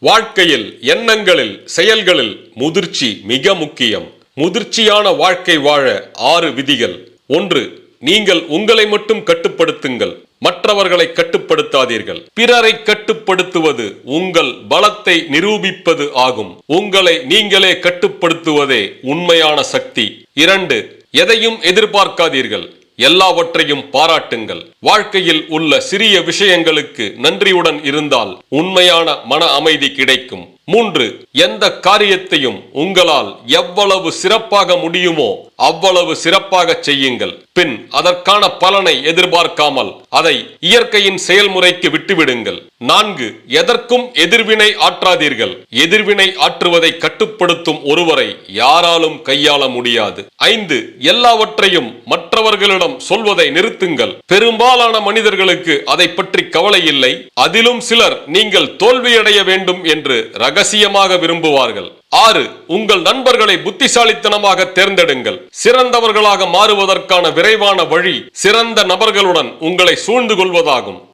வாழ்க்கையில் எண்ணங்களில் செயல்களில் முதிர்ச்சி மிக முக்கியம். முதிர்ச்சியான வாழ்க்கை வாழ 6 விதிகள். 1. நீங்கள் உங்களை மட்டும் கட்டுப்படுத்துங்கள், மற்றவர்களை கட்டுப்படுத்தாதீர்கள். பிறரை கட்டுப்படுத்துவது உங்கள் பலத்தை நிரூபிப்பது ஆகும். உங்களை நீங்களே கட்டுப்படுத்துவதே உண்மையான சக்தி. 2. எதையும் எதிர்பார்க்காதீர்கள், எல்லாவற்றையும் பாராட்டுங்கள். வாழ்க்கையில் உள்ள சிறிய விஷயங்களுக்கு நன்றியுடன் இருந்தால் உண்மையான மன அமைதி கிடைக்கும். 3. எந்த காரியத்தையும் உங்களால் எவ்வளவு சிறப்பாக முடியுமோ அவ்வளவு சிறப்பாக செய்யுங்கள். பின் அதற்கான பலனை எதிர்பார்க்காமல் அதை இயற்கையின் செயல்முறைக்கு விட்டுவிடுங்கள். 4. எதற்கும் எதிர்வினை ஆற்றாதீர்கள். எதிர்வினை ஆற்றுவதை கட்டுப்படுத்தும் ஒருவரை யாராலும் கையாள முடியாது. 5. எல்லாவற்றையும் மற்றவர்களிடம் சொல்வதை நிறுத்துங்கள். பெரும்பாலான மனிதர்களுக்கு அதை பற்றி கவலை இல்லை. அதிலும் சிலர் நீங்கள் தோல்வியடைய வேண்டும் என்று ரகசியமாக விரும்புவார்கள். 6. உங்கள் நண்பர்களை புத்திசாலித்தனமாக தேர்ந்தெடுங்கள். சிறந்தவர்களாக மாறுவதற்கான விரைவான வழி சிறந்த நபர்களுடன் உங்களை சூழ்ந்து கொள்வதாகும்.